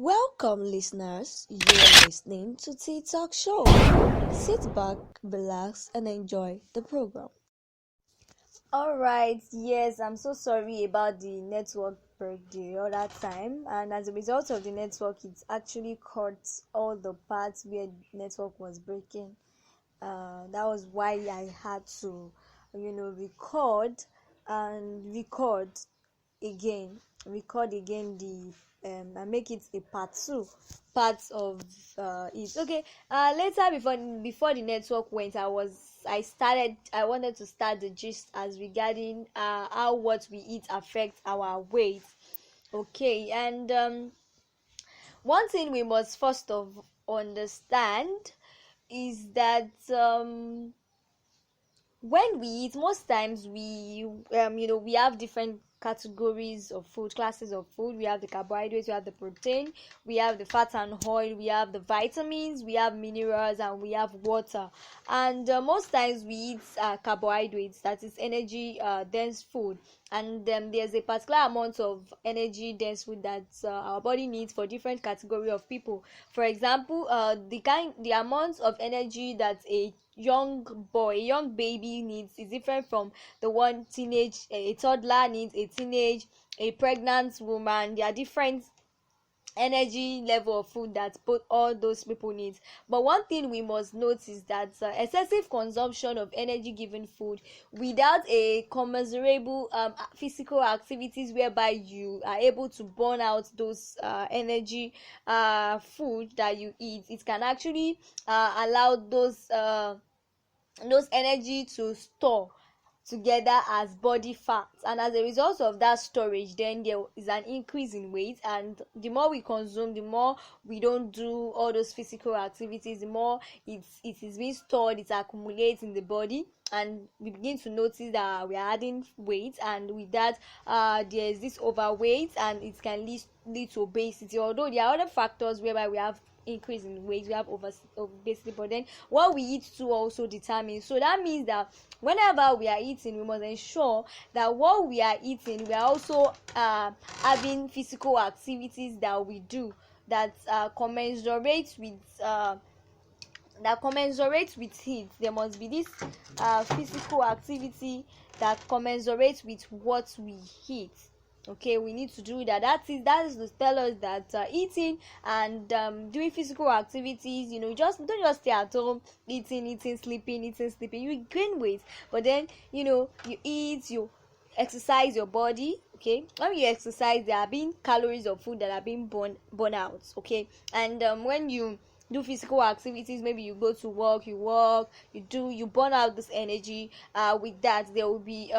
Welcome, listeners. You're listening to Tea Talk Show. Sit back, relax, and enjoy the program. All right, yes, I'm so sorry about the network break the other time, and as a result of the network, it actually cut all the parts where network was breaking. That was why I had to, record and again, record again the and make it a part two, parts of it. Okay. Later before the network went, I wanted to start the gist as regarding how what we eat affects our weight. Okay, and one thing we must first of understand is that when we eat, most times we have different categories of food, classes of food. We have the carbohydrates, we have the protein, we have the fat and oil, we have the vitamins, we have minerals, and we have water. And most times we eat carbohydrates, that is energy dense food. And there's a particular amount of energy dense food that our body needs for different category of people. For example, the amount of energy that a young baby needs is different from the one a toddler needs, a teenage, a pregnant woman. There are different energy level of food that both all those people need. But one thing we must note is that excessive consumption of energy given food without a commensurable physical activities whereby you are able to burn out those energy food that you eat, it can actually allow those energy to store together as body fat, and as a result of that storage, then there is an increase in weight. And the more we consume, the more we don't do all those physical activities, the more it is being stored, it accumulates in the body, and we begin to notice that we are adding weight. And with that, there is this overweight, and it can lead to obesity. Although there are other factors whereby we have increase in weight, we have obesity, but then what we eat too also determines. So that means that whenever we are eating, we must ensure that what we are eating, we are also having physical activities that we do that commensurate with it. There must be this physical activity that commensurates with what we eat. Okay, we need to do that. That is to tell us that eating and doing physical activities, just don't just stay at home eating, sleeping, you gain weight. But then you eat, you exercise your body. Okay, when you exercise, there are being calories of food that are being burn out. Okay, and when you do physical activities, maybe you go to work, you burn out this energy. With that, there will be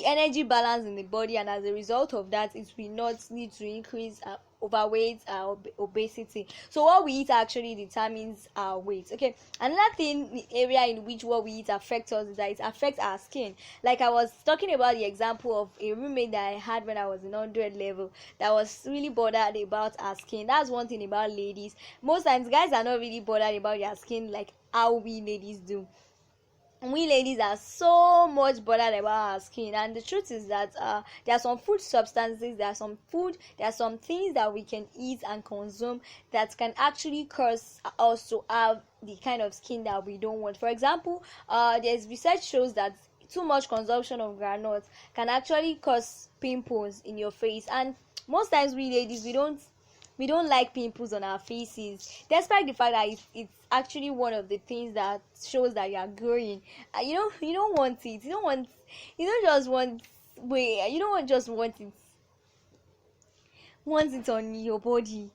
energy balance in the body, and as a result of that, it will not lead to increase overweight or obesity. So what we eat actually determines our weight. Okay, another thing, the area in which what we eat affects us, is that it affects our skin. Like I was talking about the example of a roommate that I had when I was in 100 level, that was really bothered about her skin. That's one thing about ladies. Most times guys are not really bothered about their skin like how we ladies do. We ladies are so much bothered about our skin. And the truth is that there are some food substances, there are some things that we can eat and consume that can actually cause us to have the kind of skin that we don't want. For example, there's research shows that too much consumption of granules can actually cause pimples in your face. And most times we ladies, we don't like pimples on our faces, despite the fact that it's actually one of the things that shows that you are growing. You don't want it. You don't just want wait. You don't just want it on your body.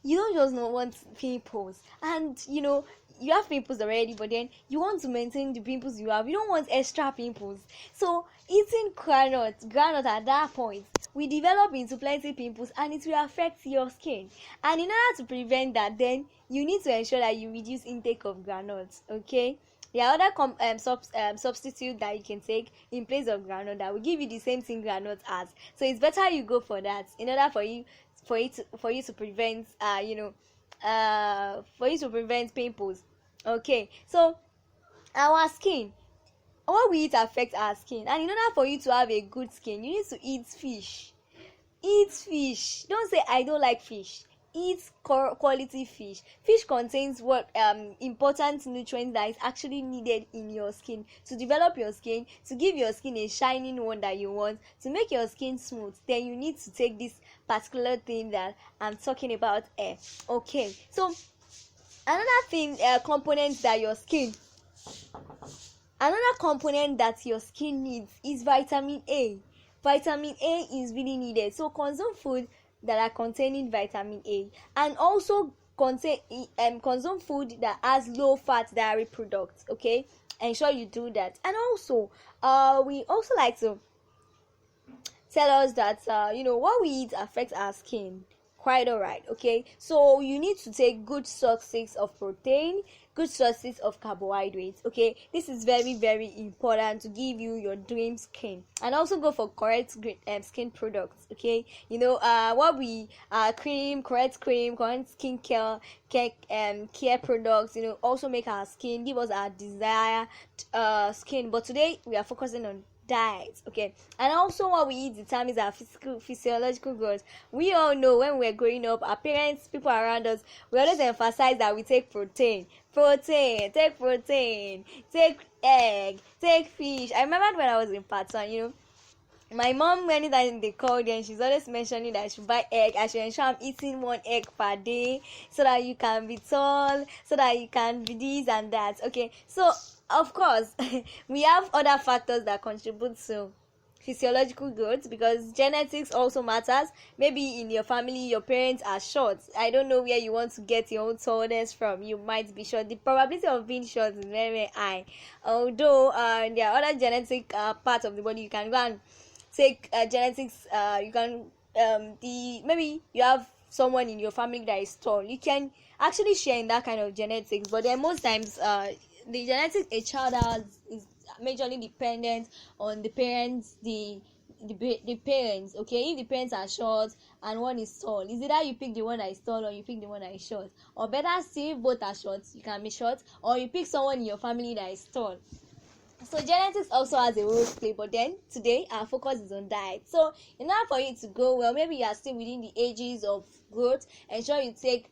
You don't just not want pimples, and you have pimples already, but then you want to maintain the pimples you have. You don't want extra pimples. So eating granite at that point will develop into plenty pimples, and it will affect your skin. And in order to prevent that, then you need to ensure that you reduce intake of granules. Okay, there are other substitute that you can take in place of granule that will give you the same thing granule has. So it's better you go for that in order for you to prevent pimples. Okay, so our skin, what we eat affects our skin, and in order for you to have a good skin, you need to eat fish. Don't say I don't like fish. eat quality fish. Fish contains what important nutrients that is actually needed in your skin to develop your skin, to give your skin a shining one that you want, to make your skin smooth. Then you need to take this particular thing that I'm talking about. Okay, so another thing, another component that your skin needs is vitamin A. Vitamin A is really needed, so consume food that are containing vitamin A, and also consume food that has low fat dairy products. Okay, ensure you do that. And also we also like to tell us that what we eat affects our skin. Quite alright. Okay, so you need to take good sources of protein, good sources of carbohydrates. Okay, this is very, very important to give you your dream skin. And also go for correct skin products. Okay, what we correct skin care products, also make our skin, give us our desired skin. But today we are focusing on diet. Okay, and also what we eat determines our physiological growth. We all know when we're growing up, our parents, people around us, we always emphasize that we take take egg, take fish. I remember when I was in part one, my mom, anytime they called, and she's always mentioning that I should buy egg. I should ensure I'm eating one egg per day so that you can be tall, so that you can be this and that. Okay, so of course we have other factors that contribute to physiological growth, because genetics also matters. Maybe in your family your parents are short. I don't know where you want to get your own tallness from. You might be short. The probability of being short is very, very high, although there are other genetic parts of the body. You can go and take genetics. You can maybe you have someone in your family that is tall. You can actually share in that kind of genetics, but then most times the genetics a child has is majorly dependent on the parents, the parents. Okay, if the parents are short and one is tall, is either you pick the one that is tall or you pick the one that is short, or better still, both are short, you can be short, or you pick someone in your family that is tall. So genetics also has a role to play, but then today our focus is on diet. So in order for you to grow well, maybe you are still within the ages of growth, ensure you take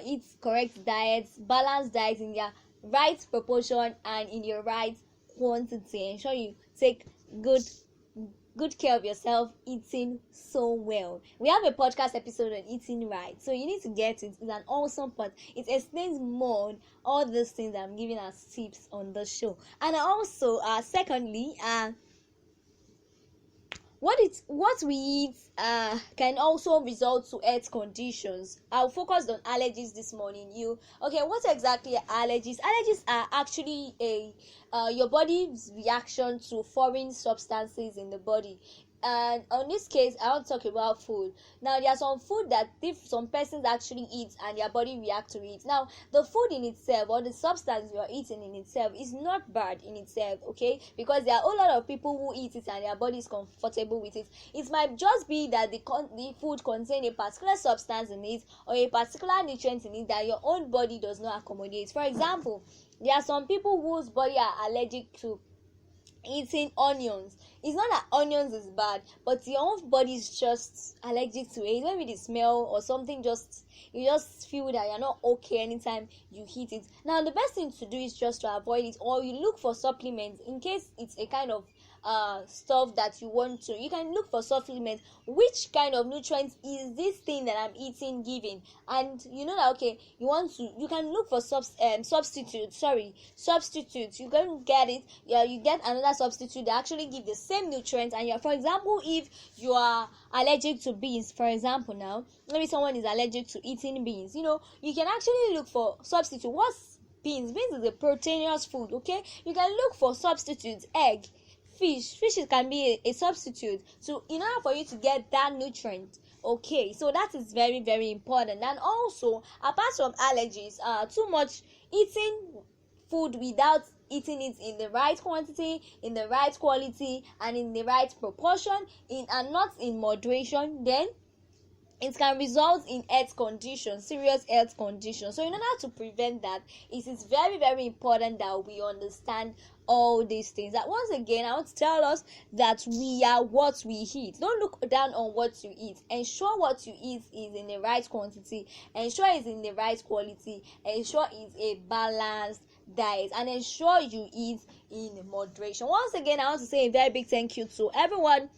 eat correct diets, balanced diets in their right proportion and in your right quantity. Ensure you take good care of yourself, eating so well. We have a podcast episode on eating right, so you need to get it. It's an awesome part. It explains more all these things I'm giving as tips on the show. And also secondly, what we eat can also result to health conditions. I'll focus on allergies this morning. What exactly are allergies? Allergies are actually your body's reaction to foreign substances in the body. And on this case, I want to talk about food. Now, there are some food that if some persons actually eat and their body react to it. Now, the food in itself, or the substance you are eating in itself, is not bad in itself, okay? Because there are a whole lot of people who eat it and their body is comfortable with it. It might just be that the food contains a particular substance in it, or a particular nutrient in it that your own body does not accommodate. For example, there are some people whose body are allergic to eating onions. It's not that onions is bad, but your own body is just allergic to it. Maybe the smell or something, you just feel that you're not okay anytime you eat it. Now, the best thing to do is just to avoid it, or you look for supplements in case it's a kind of stuff that you want to. You can look for supplements. Which kind of nutrients is this thing that I'm eating giving? And you know that, okay, you can look for substitutes. You can get it. You get another substitute that actually give the same nutrients. And for example, if you are allergic to beans, for example, now maybe someone is allergic to eating beans, you can actually look for substitute. What's beans? Beans is a proteinous food. Okay, you can look for substitutes. Egg, fish can be a substitute, so in order for you to get that nutrient. Okay, so that is very, very important. And also, apart from allergies, too much eating food without eating it in the right quantity, in the right quality, and in the right proportion, and not in moderation, then it can result in health conditions, serious health conditions. So in order to prevent that, it is very, very important that we understand all these things. That once again, I want to tell us that we are what we eat. Don't look down on what you eat. Ensure what you eat is in the right quantity, ensure it's in the right quality, ensure it's a balanced diet, and ensure you eat in moderation. Once again, I want to say a very big thank you to everyone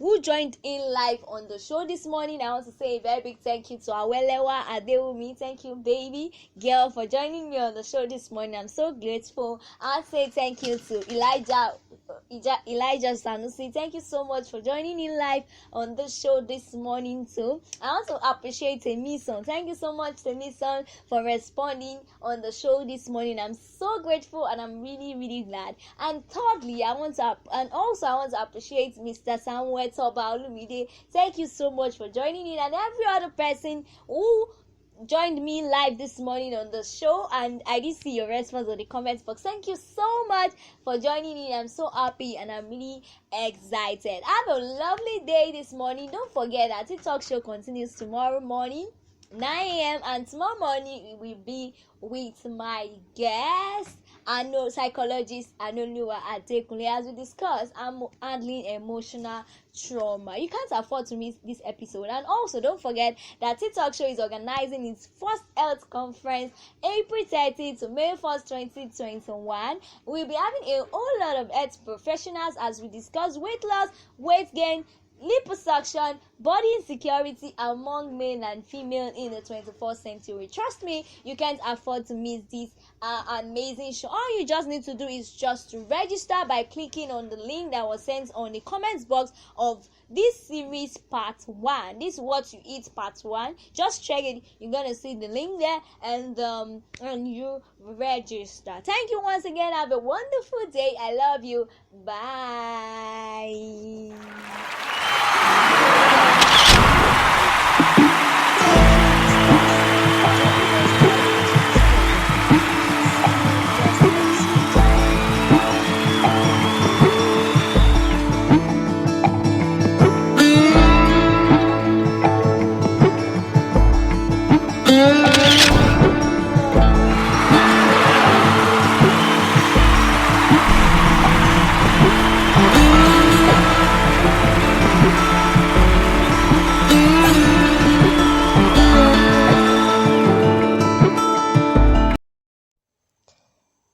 who joined in live on the show this morning. I want to say a very big thank you to Awelewa Adewumi. Thank you, baby girl, for joining me on the show this morning. I'm so grateful. I'll say thank you to Elijah Sanusi. Thank you so much for joining in live on the show this morning too. I want to appreciate Temison. Thank you so much, Temison, for responding on the show this morning. I'm so grateful and I'm really, really glad. And thirdly, I want to appreciate Mr. Samuel Toba Olumide. Thank you so much for joining in, and every other person who joined me live this morning on the show, and I did see your response on the comments box. Thank you so much for joining in. I'm so happy and I'm really excited. Have a lovely day this morning. Don't forget that TikTok show continues tomorrow morning 9 a.m. and tomorrow morning it will be with my guest, psychologist Anoluwa Adekunle, as we discuss handling emotional trauma. You can't afford to miss this episode. And also, don't forget that TikTok Show is organizing its first health conference April 30 to May 1st, 2021. We'll be having a whole lot of health professionals as we discuss weight loss, weight gain, liposuction, body insecurity among male and female in the 21st century. Trust me, you can't afford to miss this amazing show. All you just need to do is just to register by clicking on the link that was sent on the comments box of this series part 1. This is what you eat part 1. Just check it. You're gonna see the link there, and you register. Thank you once again. Have a wonderful day. I love you. Bye.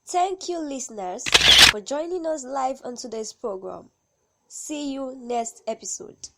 Thank you, listeners, for joining us live on today's program. See you next episode.